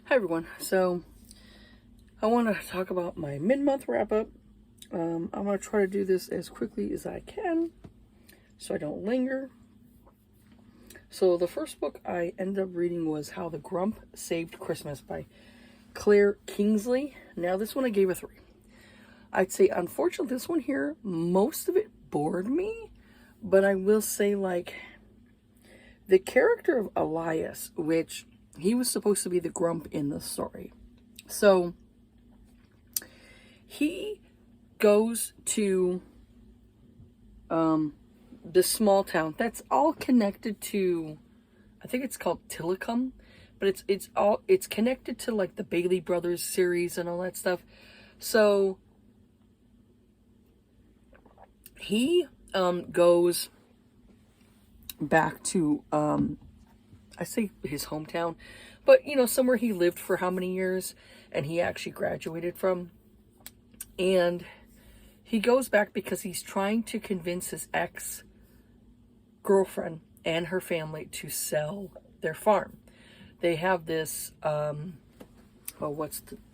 Hi everyone. So I want to talk about my mid-month wrap-up. I'm going to try to do this as quickly as I can so I don't linger. So the first book I ended up reading was How the Grump Saved Christmas by Claire Kingsley. Now this one I gave a 3. I'd say unfortunately this one here, most of it bored me, but I will say like the character of Elias, which he was supposed to be the grump in the story. So he goes to this small town that's all connected to, I think it's called Tillicum, but it's connected to like the Bailey Brothers series and all that stuff. So he goes back to I say his hometown, but somewhere he lived for how many years and he actually graduated from. And he goes back because he's trying to convince his ex-girlfriend and her family to sell their farm. They have this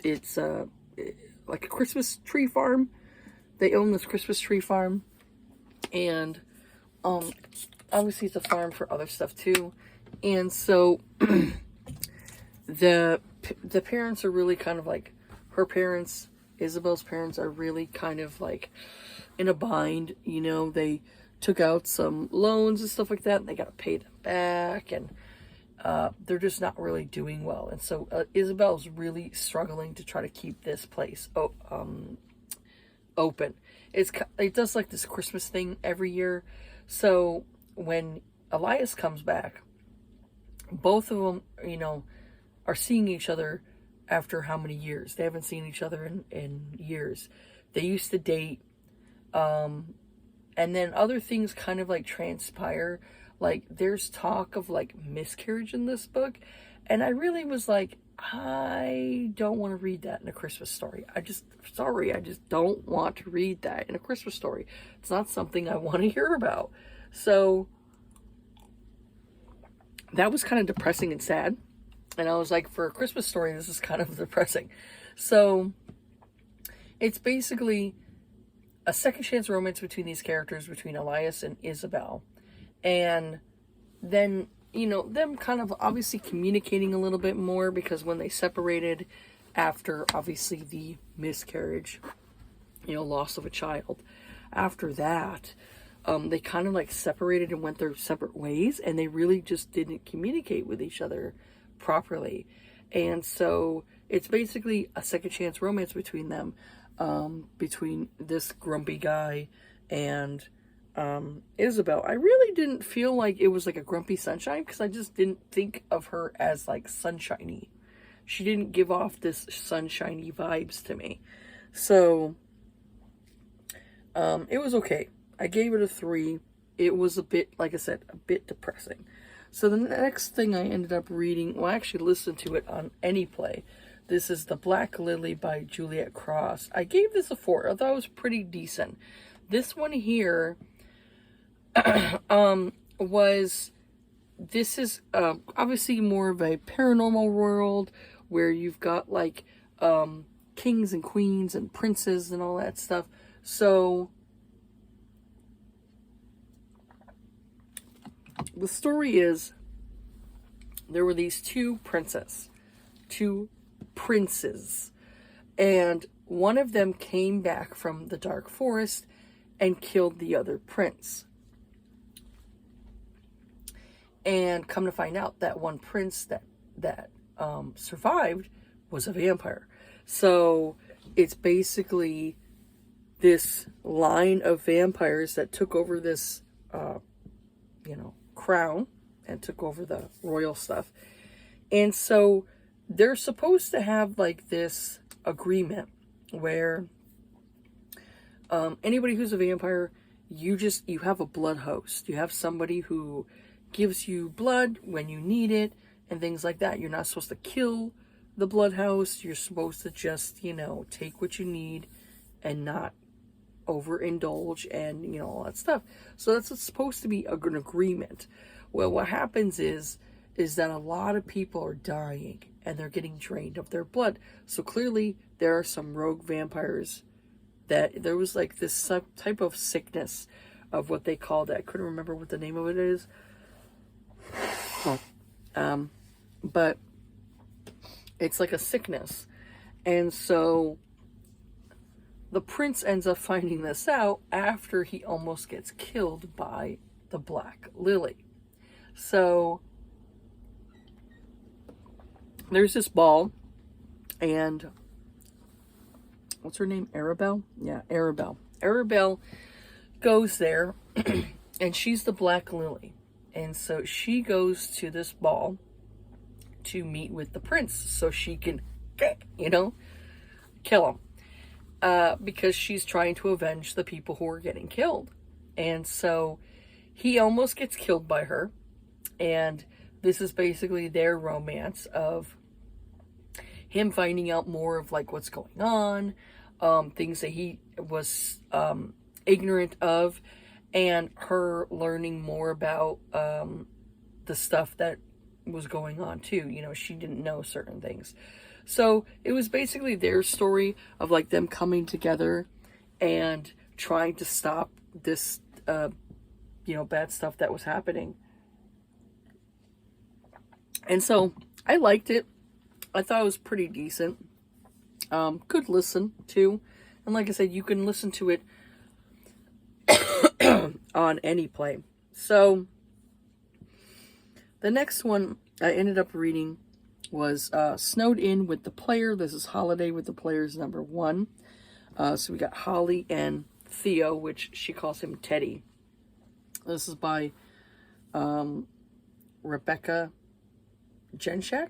it's like a Christmas tree farm. They own this Christmas tree farm, and obviously it's a farm for other stuff too. And so the parents are really kind of like, her parents, Isabel's parents, are really kind of like in a bind. They took out some loans and stuff like that, and they got to pay them back, and they're just not really doing well. And so Isabel's really struggling to try to keep this place open. It does like this Christmas thing every year. So when Elias comes back, both of them, are seeing each other after how many years? They haven't seen each other in years. They used to date. And then other things kind of like transpire. Like there's talk of like miscarriage in this book. And I really was like, I don't want to read that in a Christmas story. I just don't want to read that in a Christmas story. It's not something I want to hear about. So that was kind of depressing and sad. And I was like, for a Christmas story, this is kind of depressing. So it's basically a second chance romance between these characters, between Elias and Isabel. And then, them kind of obviously communicating a little bit more, because when they separated after obviously the miscarriage, loss of a child, after that, they kind of like separated and went their separate ways, and they really just didn't communicate with each other properly. And so it's basically a second chance romance between them, between this grumpy guy and Isabel. I really didn't feel like it was like a grumpy sunshine, because I just didn't think of her as like sunshiny. She didn't give off this sunshiny vibes to me. So it was okay. I gave it a 3. It was a bit, like I said, a bit depressing. So the next thing I ended up reading, well, I actually listened to it on Anyplay. This is The Black Lily by Juliet Cross. I gave this a 4. I thought it was pretty decent. This one here this is obviously more of a paranormal world, where you've got like kings and queens and princes and all that stuff. So the story is, there were these two princes, and one of them came back from the dark forest and killed the other prince. And come to find out, that one prince that survived was a vampire. So it's basically this line of vampires that took over this crown and took over the royal stuff. And so they're supposed to have like this agreement where anybody who's a vampire, you have a blood host. You have somebody who gives you blood when you need it and things like that. You're not supposed to kill the blood host. You're supposed to just, take what you need and not overindulge and, all that stuff. So that's supposed to be an agreement. Well, what happens is is that a lot of people are dying and they're getting drained of their blood. So clearly there are some rogue vampires that there was like this type of sickness of what they called it. I couldn't remember what the name of it is. But it's like a sickness. And so the prince ends up finding this out after he almost gets killed by the Black Lily. So there's this ball, and what's her name? Arabelle? Yeah, Arabelle. Arabelle goes there, and she's the Black Lily. And so she goes to this ball to meet with the prince so she can, kill him. Because she's trying to avenge the people who are getting killed. And so he almost gets killed by her. And this is basically their romance of him finding out more of like what's going on, things that he was ignorant of, and her learning more about the stuff that was going on too. She didn't know certain things. So it was basically their story of like them coming together and trying to stop this, bad stuff that was happening. And so I liked it. I thought it was pretty decent. Good listen to. And like I said, you can listen to it on any play. So the next one I ended up reading was Snowed In with the Player. This is Holiday with the Players #1. So we got Holly and Theo, which she calls him Teddy. This is by Rebecca Genshak.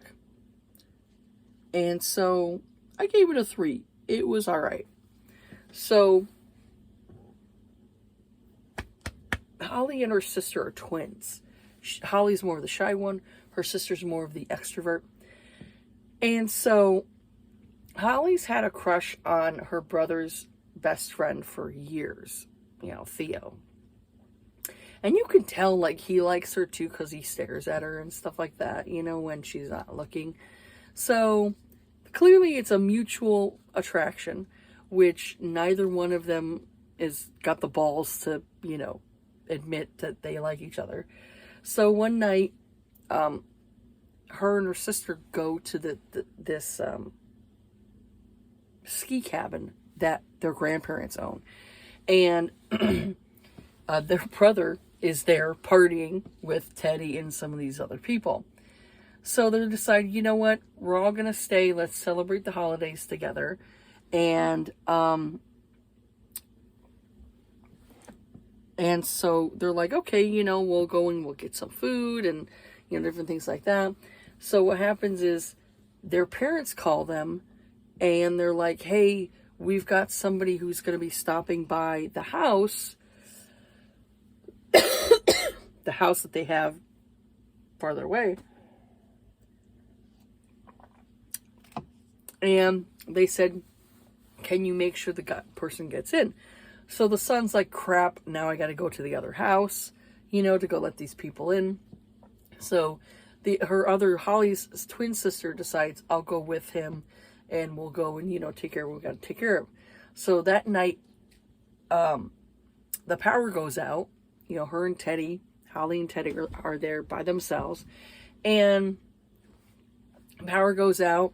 And so I gave it a 3. It was alright. So Holly and her sister are twins. Holly's more of the shy one. Her sister's more of the extrovert. And so Holly's had a crush on her brother's best friend for years, Theo. And you can tell, like, he likes her too because he stares at her and stuff like that, when she's not looking. So clearly it's a mutual attraction, which neither one of them is got the balls to, admit that they like each other. So one night, her and her sister go to this ski cabin that their grandparents own. And their brother is there partying with Teddy and some of these other people. So they decide, you know what, we're all going to stay. Let's celebrate the holidays together. And so they're like, okay, we'll go and we'll get some food and, different things like that. So what happens is their parents call them and they're like, hey, we've got somebody who's going to be stopping by the house, the house that they have farther away. And they said, can you make sure the person gets in? So the son's like, crap, now I got to go to the other house, to go let these people in. So Holly's twin sister decides, I'll go with him and we'll go and, take care of what we got to take care of. So that night, the power goes out, her and Teddy, Holly and Teddy are there by themselves, and power goes out,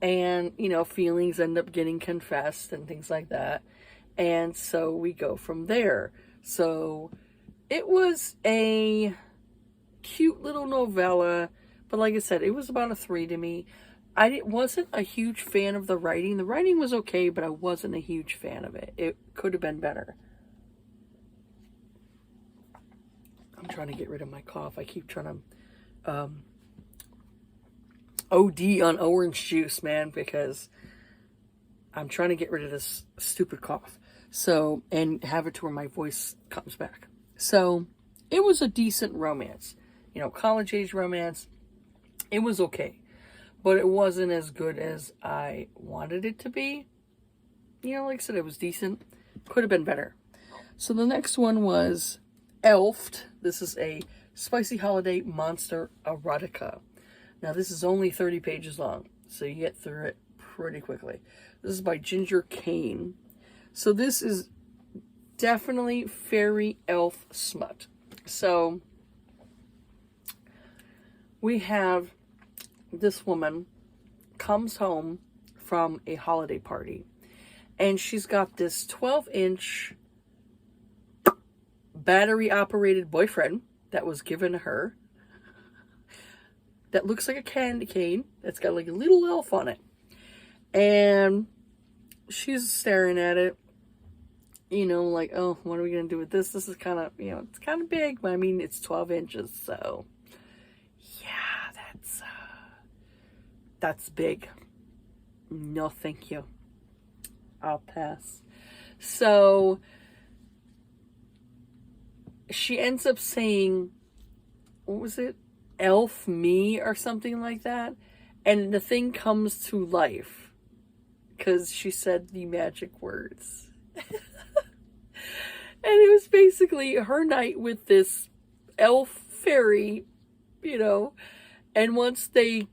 and, feelings end up getting confessed and things like that. And so we go from there. So it was a cute little novella, but like I said, it was about a 3 to me. I wasn't a huge fan of the writing. The writing was okay, but I wasn't a huge fan of it. It could have been better. I'm trying to get rid of my cough. I keep trying to OD on orange juice, man, because I'm trying to get rid of this stupid cough. So, and have it to where my voice comes back. So, it was a decent romance. College age romance. It was okay. But it wasn't as good as I wanted it to be. Like I said, it was decent. Could have been better. So the next one was Elfed. This is a Spicy Holiday Monster Erotica. Now, this is only 30 pages long, so you get through it pretty quickly. This is by Ginger Kane. So this is definitely fairy elf smut. So we have this woman comes home from a holiday party, and she's got this 12-inch battery-operated boyfriend that was given to her that looks like a candy cane that's got like a little elf on it. And she's staring at it, you know, like, oh, what are we going to do with this? This is kind of, you know, it's kind of big, but I mean, it's 12 inches, so yeah, that's big. No, thank you. I'll pass. So she ends up saying, what was it? Elf me or something like that. And the thing comes to life because she said the magic words. And it was basically her night with this elf fairy, you know. And once they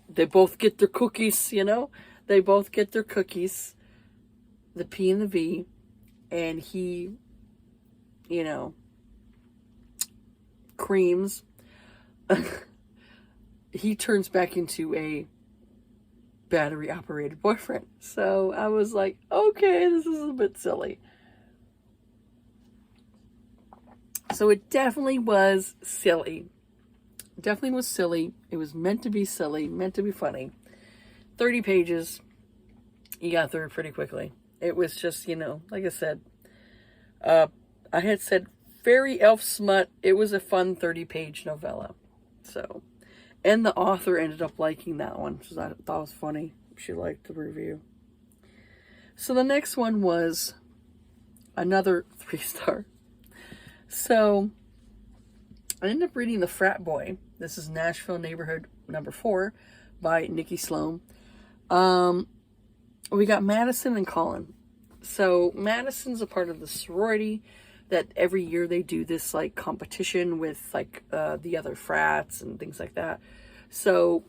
both get their cookies, you know. They both get their cookies, the P and the V. And he, you know, creams. He turns back into a battery-operated boyfriend. So I was like, okay, this is a bit silly. So it definitely was silly. Definitely was silly. It was meant to be silly, meant to be funny. 30 pages. You got through it pretty quickly. It was just, you know, like I said, I had said fairy elf smut. It was a fun 30-page novella. So, and the author ended up liking that one, which I thought was funny. She liked the review. So the next one was another 3-star. So I ended up reading The Frat Boy. This is Nashville Neighborhood number 4 by Nikki Sloan. We got Madison and Colin. So Madison's a part of the sorority that every year they do this like competition with like the other frats and things like that. So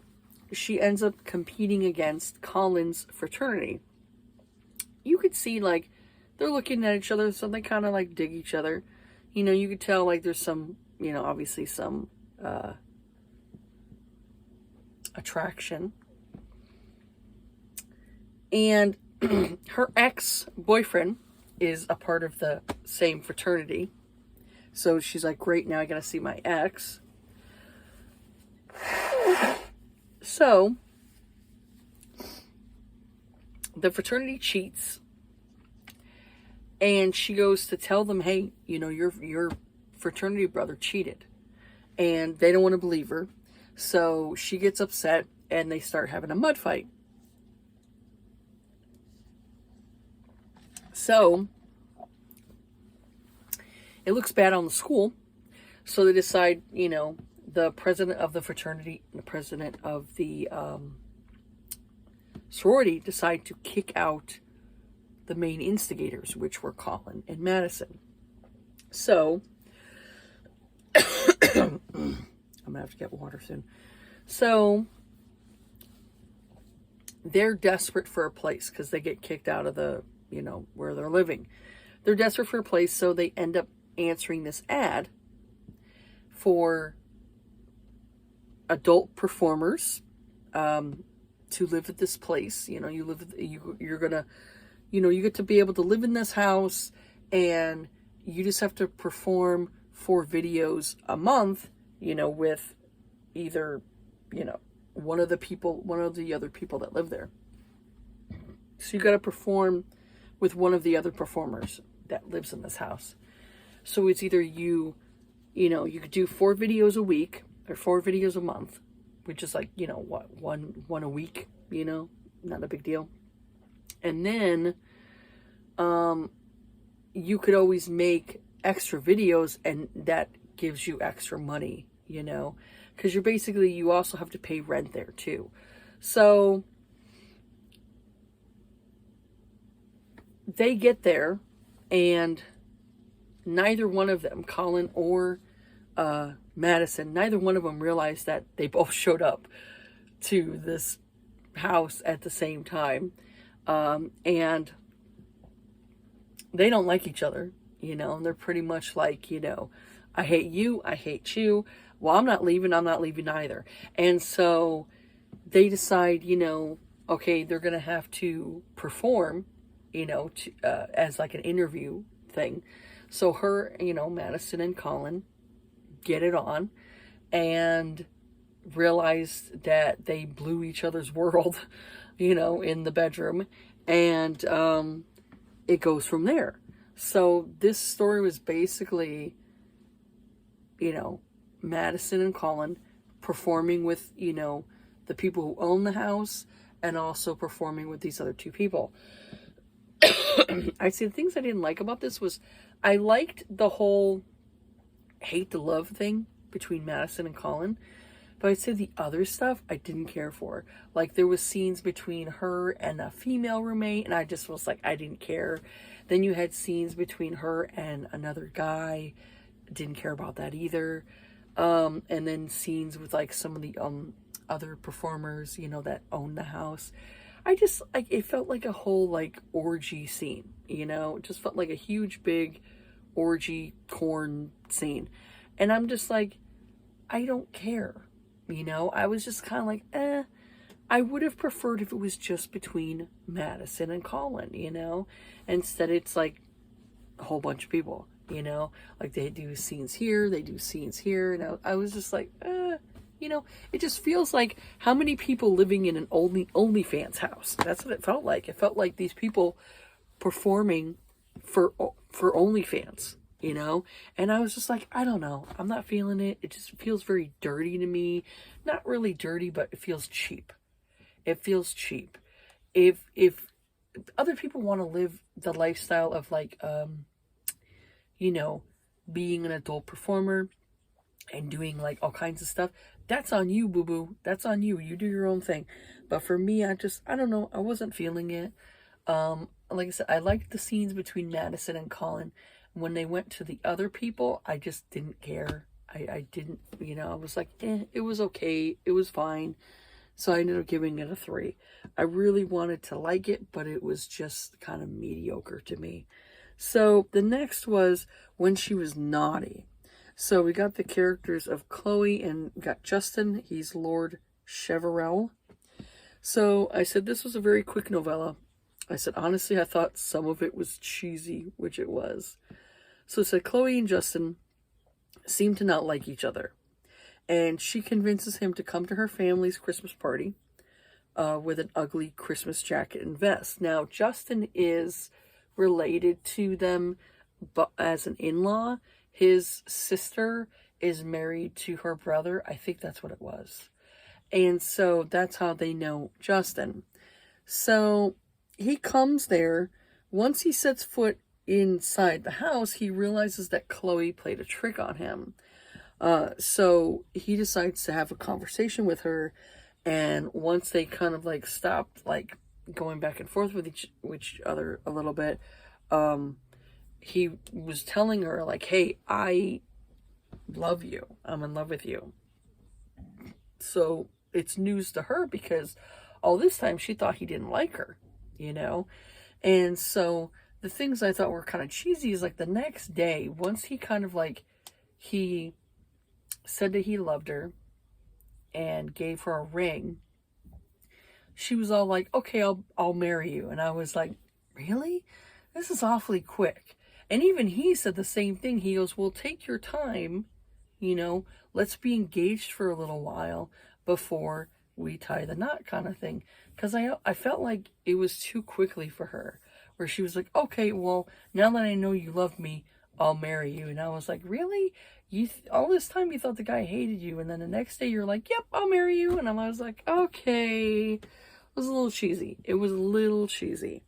she ends up competing against Colin's fraternity. You could see like they're looking at each other, so they kind of like dig each other. You know, you could tell like there's some, you know, obviously some attraction. And her ex-boyfriend is a part of the same fraternity. So she's like, great, now I gotta see my ex. So the fraternity cheats, and she goes to tell them, hey, you know, your fraternity brother cheated. And they don't want to believe her. So she gets upset, and they start having a mud fight. So it looks bad on the school. So they decide, you know, the president of the fraternity, the president of the sorority decide to kick out the main instigators, which were Colin and Madison. So I'm gonna have to get water soon. So they're desperate for a place because they get kicked out of the, you know, where they're living. They're desperate for a place, so they end up answering this ad for adult performers to live at this place. You know, you're gonna, you know, you get to be able to live in this house, and you just have to perform 4 videos a month, you know, with either, you know, one of the other people that live there. So you got to perform with one of the other performers that lives in this house. So it's either you know, you could do 4 videos a week or 4 videos a month, which is like, you know, what, one a week, you know, not a big deal. And then you could always make extra videos, and that gives you extra money, you know, because you also have to pay rent there too. So they get there, and neither one of them, Colin or Madison. Neither one of them realized that they both showed up to this house at the same time. And they don't like each other, you know, and they're pretty much like, you know, I hate you, I hate you. Well, I'm not leaving either. And so they decide, you know, okay, they're going to have to perform, you know, as like an interview thing. So her, you know, Madison and Colin get it on and realize that they blew each other's world, you know, in the bedroom. And it goes from there. So this story was basically, you know, Madison and Colin performing with, you know, the people who own the house and also performing with these other two people. I'd say the things I didn't like about this was I liked the whole hate to love thing between Madison and Colin, but I'd say the other stuff I didn't care for. Like there was scenes between her and a female roommate and I just was like, I didn't care. Then you had scenes between her and another guy. Didn't care about that either. And then scenes with like some of the other performers, you know, that own the house. I just like it felt like a whole like orgy scene, you know. It just felt like a huge big orgy corn scene. And I'm just like, I don't care. You know, I was just kind of like, I would have preferred if it was just between Madison and Colin, you know. Instead it's like a whole bunch of people, you know. Like they do scenes here, they do scenes here. And I was just like, you know, it just feels like how many people living in an OnlyFans house. That's what it felt like. It felt like these people performing for OnlyFans, you know? And I was just like, I don't know. I'm not feeling it. It just feels very dirty to me. Not really dirty, but it feels cheap. It feels cheap. If other people want to live the lifestyle of like, you know, being an adult performer and doing like all kinds of stuff, that's on you, boo-boo. That's on you. You do your own thing. But for me, I don't know. I wasn't feeling it. Like I said, I liked the scenes between Madison and Colin. When they went to the other people, I just didn't care. I didn't, you know, I was like, it was okay. It was fine. So I ended up giving it a 3. I really wanted to like it, but it was just kind of mediocre to me. So the next was When She Was Naughty. So we got the characters of Chloe and got Justin. He's Lord Cheverell. So I said this was a very quick novella. I said, honestly, I thought some of it was cheesy, which it was. So it said Chloe and Justin seem to not like each other. And she convinces him to come to her family's Christmas party with an ugly Christmas jacket and vest. Now, Justin is related to them but as an in-law. His sister is married to her brother. I think that's what it was. And so that's how they know Justin. So he comes there. Once he sets foot inside the house, he realizes that Chloe played a trick on him. So he decides to have a conversation with her. And once they kind of like stopped like going back and forth with each other a little bit, he was telling her like, hey, I love you. I'm in love with you. So it's news to her because all this time she thought he didn't like her, you know? And so the things I thought were kind of cheesy is like the next day, once he kind of like, he said that he loved her and gave her a ring, she was all like, okay, I'll marry you. And I was like, really? This is awfully quick. And even he said the same thing. He goes, well, take your time, you know, let's be engaged for a little while before we tie the knot kind of thing. Because I felt like it was too quickly for her, where she was like, okay, well, now that I know you love me, I'll marry you. And I was like, really? All this time you thought the guy hated you, and then the next day you're like, yep, I'll marry you. And I was like, okay. It was a little cheesy. It was a little cheesy.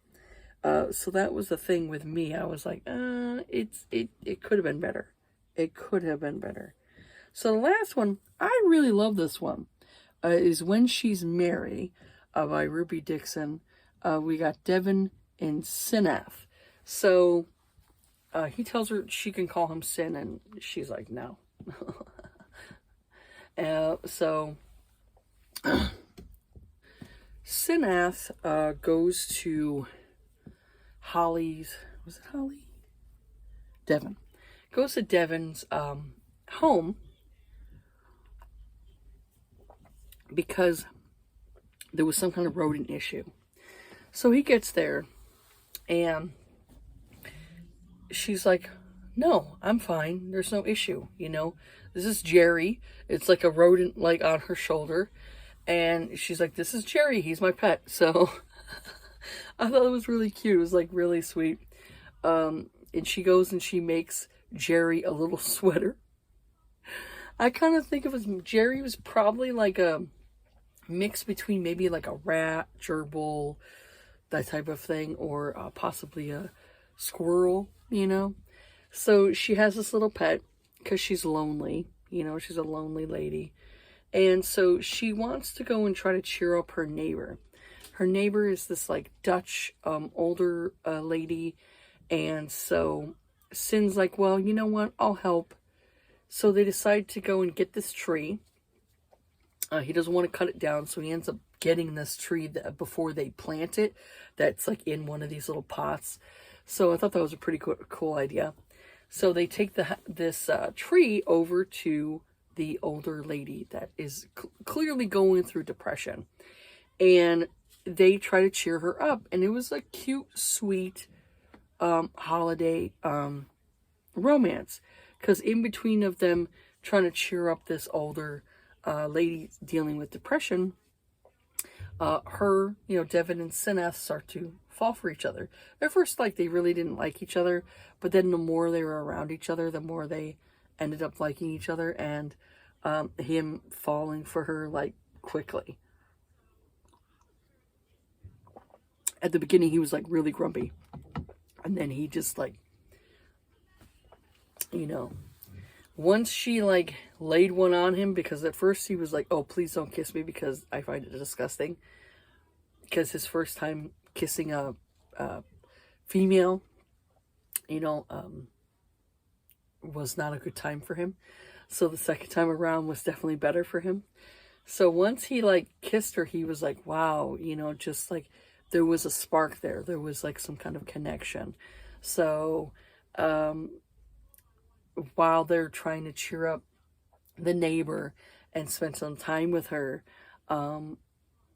So that was the thing with me. I was like, it could have been better. It could have been better. So the last one, I really love this one, is When She's Merry, by Ruby Dixon. We got Devin and Sinath. So he tells her she can call him Sin, and she's like, no. So Sinath goes to Holly's, was it Holly? Devon. Goes to Devon's home because there was some kind of rodent issue. So he gets there and she's like, no, I'm fine. There's no issue. This is Jerry. It's like a rodent like on her shoulder. And she's like, this is Jerry. He's my pet. So I thought it was really cute. It was like really sweet. And she goes and she makes Jerry a little sweater. I kind of think of as Jerry was probably like a mix between maybe like a rat, gerbil, that type of thing, or possibly a squirrel, So she has this little pet because she's lonely, she's a lonely lady. And so she wants to go and try to cheer up her neighbor. Her neighbor is this like Dutch older lady. And so Sin's like, well, you know what? I'll help. So they decide to go and get this tree. He doesn't want to cut it down. So he ends up getting this tree before they plant it. That's like in one of these little pots. So I thought that was a pretty cool idea. So they take this tree over to the older lady that is clearly going through depression. And they try to cheer her up. And it was a cute, sweet holiday romance. Because in between of them trying to cheer up this older lady dealing with depression, Devon and Sinath start to fall for each other. At first, they really didn't like each other. But then the more they were around each other, the more they ended up liking each other. And him falling for her, quickly. At the beginning, he was, really grumpy. And then he just, once she, laid one on him, because at first he was like, oh, please don't kiss me because I find it disgusting. Because his first time kissing a female, was not a good time for him. So the second time around was definitely better for him. So once he, kissed her, he was like, wow, just, there was a spark there. There was, some kind of connection. So, while they're trying to cheer up the neighbor and spend some time with her,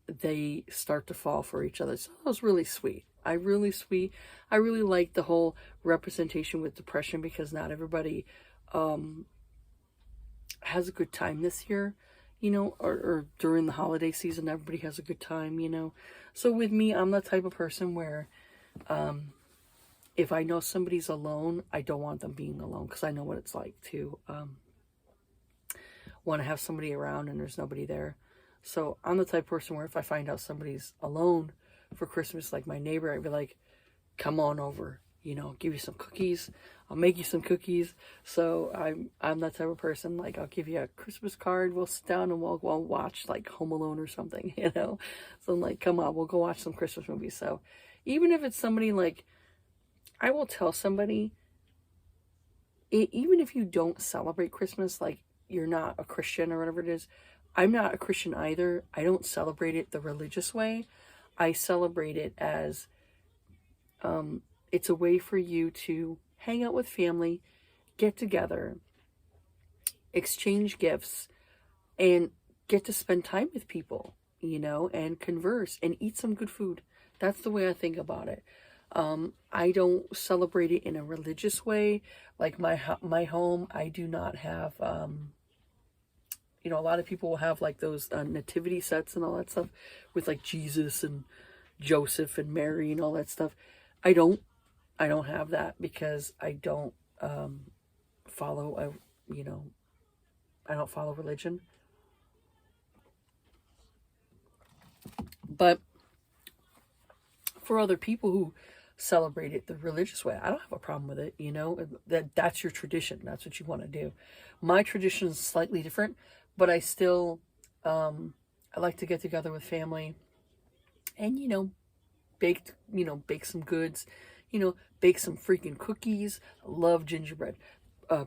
they start to fall for each other. So that was really sweet. I really like the whole representation with depression, because not everybody has a good time this year, or during the holiday season, everybody has a good time, So with me, I'm the type of person where if I know somebody's alone, I don't want them being alone, because I know what it's like to want to have somebody around and there's nobody there. So I'm the type of person where if I find out somebody's alone for Christmas, like my neighbor, I'd be like, come on over, give you some cookies. I'll make you some cookies. So I'm that type of person. I'll give you a Christmas card. We'll sit down and we'll watch Home Alone or something, So I'm like, come on, we'll go watch some Christmas movies. So even if it's somebody I will tell somebody, even if you don't celebrate Christmas, you're not a Christian or whatever it is. I'm not a Christian either. I don't celebrate it the religious way. I celebrate it as it's a way for you to hang out with family, get together, exchange gifts, and get to spend time with people, and converse and eat some good food. That's the way I think about it. I don't celebrate it in a religious way. My home, I do not have, a lot of people will have those nativity sets and all that stuff with Jesus and Joseph and Mary and all that stuff. I don't have that because I don't follow I don't follow religion. But for other people who celebrate it the religious way, I don't have a problem with it. That's your tradition. That's what you want to do. My tradition is slightly different, but I still I like to get together with family and bake some goods, bake some freaking cookies. I love gingerbread.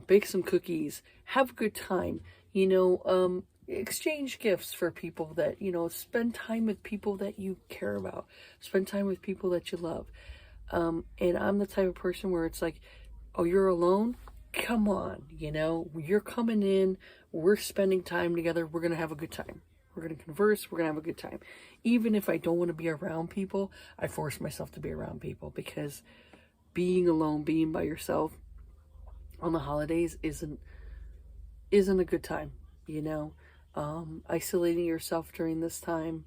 Bake some cookies, have a good time, exchange gifts for people that, spend time with people that you care about, spend time with people that you love. And I'm the type of person where it's like, oh, you're alone? Come on, you're coming in, we're spending time together, we're going to have a good time. We're going to converse, we're going to have a good time. Even if I don't want to be around people, I force myself to be around people, because being alone, being by yourself on the holidays isn't a good time, isolating yourself during this time,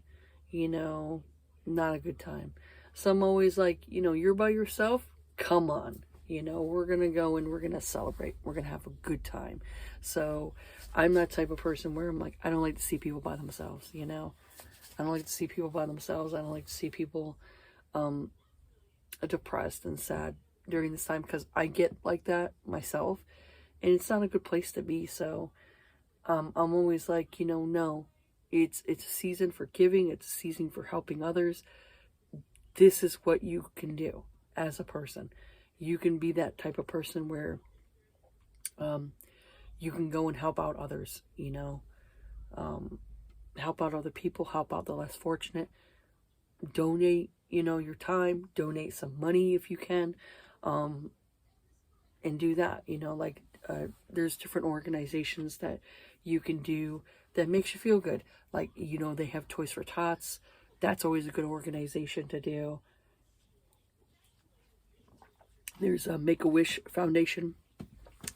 not a good time. So I'm always like, you're by yourself, come on, we're going to go and we're going to celebrate. We're going to have a good time. So I'm that type of person where I'm like, I don't like to see people by themselves, I don't like to see people by themselves. I don't like to see people depressed and sad during this time, because I get like that myself, and it's not a good place to be. So I'm always like, no, it's a season for giving. It's a season for helping others. This is what you can do as a person. You can be that type of person where you can go and help out others, help out other people, help out the less fortunate, donate, your time, donate some money if you can, and do that, there's different organizations that you can do that makes you feel good. Like, they have Toys for Tots. That's always a good organization to do. There's a Make-A-Wish Foundation.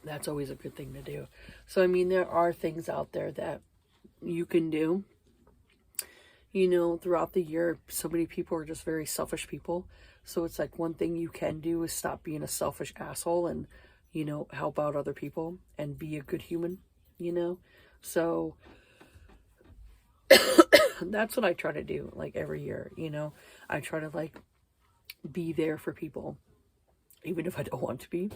That's always a good thing to do. So, I mean, there are things out there that you can do. Throughout the year, so many people are just very selfish people. So it's like, one thing you can do is stop being a selfish asshole and, help out other people and be a good human, So that's what I try to do, like, every year, I try to, like, be there for people. Even if I don't want to be,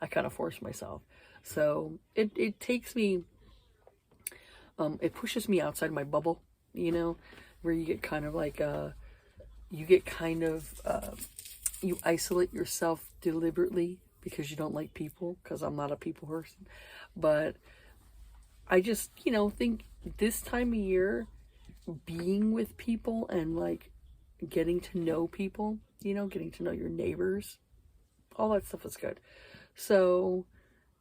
I kind of force myself. So it takes me, it pushes me outside my bubble, where you get kind of like, you isolate yourself deliberately because you don't like people, because I'm not a people person. But I just, think this time of year, being with people and, like, getting to know people, getting to know your neighbors, all that stuff is good. So,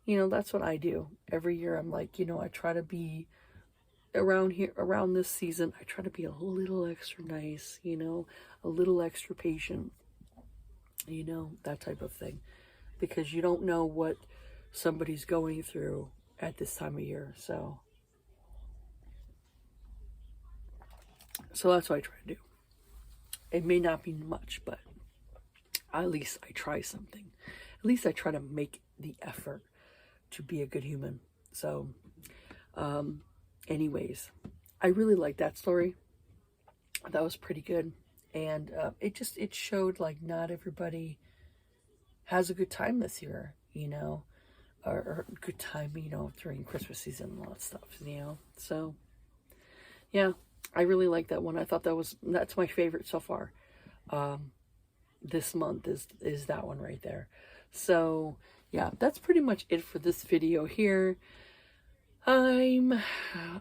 that's what I do. Every year I'm like, I try to be around this season, I try to be a little extra nice, a little extra patient, that type of thing. Because you don't know what somebody's going through at this time of year. So that's what I try to do. It may not be much, but at least I try something. At least I try to make the effort to be a good human. So, anyways, I really like that story. That was pretty good. And it showed, like, not everybody has a good time this year, or good time, during Christmas season and all that stuff, So, yeah, I really like that one. I thought that's my favorite so far. This month is that one right there. So yeah, that's pretty much it for this video here. I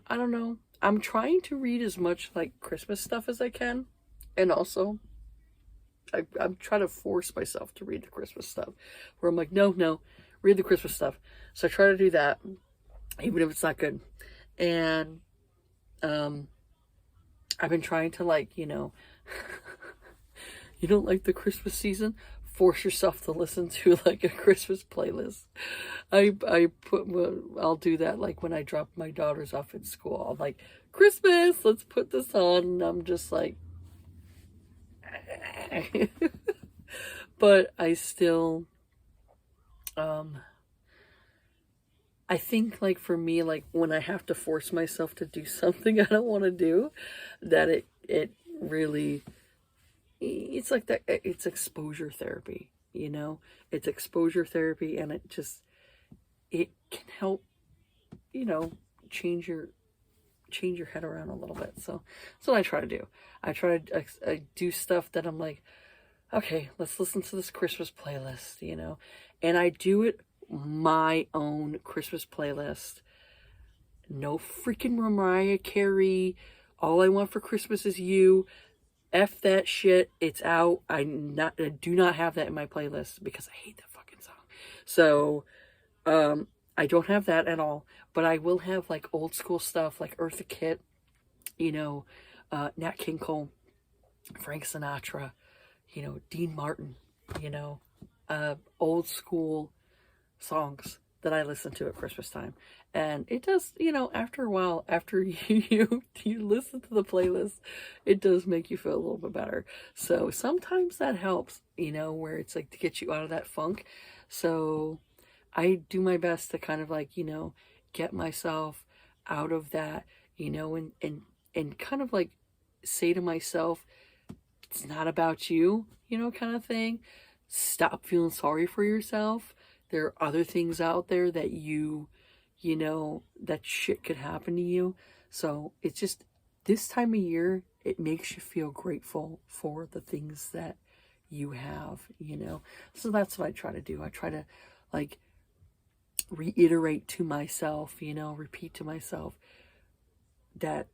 don't know, I'm trying to read as much, like, Christmas stuff as I can, and also I'm trying to force myself to read the Christmas stuff, where I'm like, no, read the Christmas stuff. So I try to do that, even if it's not good. And I've been trying to, like, you don't like the Christmas season? Force yourself to listen to, like, a Christmas playlist. I'll do that, like, when I drop my daughters off at school. I'm like, Christmas, let's put this on. And I'm just like, but I still, I think, like, for me, like, when I have to force myself to do something I don't want to do, that it really, it's like that, it's exposure therapy, it's exposure therapy, and it can help, change your head around a little bit. So that's what I try to do. I do stuff that I'm like, okay, let's listen to this Christmas playlist, and I do it my own Christmas playlist, No freaking Mariah Carey. All I Want for Christmas Is You. F that shit. It's out. I do not have that in my playlist because I hate that fucking song. So, I don't have that at all. But I will have like old school stuff like Eartha Kitt, you know, Nat King Cole, Frank Sinatra, you know, Dean Martin, you know, old school songs that I listen to at Christmas time. And it does, you know, after a while, after you listen to the playlist, it does make you feel a little bit better. So sometimes that helps, you know, where it's like to get you out of that funk. So I do my best to kind of like, you know, get myself out of that, you know, and kind of like say to myself, it's not about you, you know, kind of thing. Stop feeling sorry for yourself. There are other things out there that you know, that shit could happen to you. So it's just this time of year, it makes you feel grateful for the things that you have, you know. So that's what I try to do. I try to like reiterate to myself, you know, repeat to myself that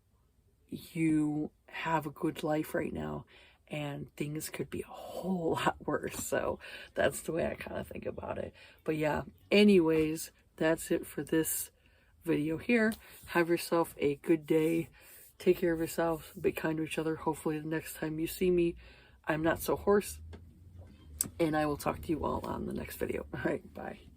you have a good life right now and things could be a whole lot worse. So that's the way I kind of think about it. But yeah, anyways, that's it for this video here. Have yourself a good day. Take care of yourself. Be kind to each other. Hopefully the next time you see me, I'm not so hoarse. And I will talk to you all on the next video. All right, bye.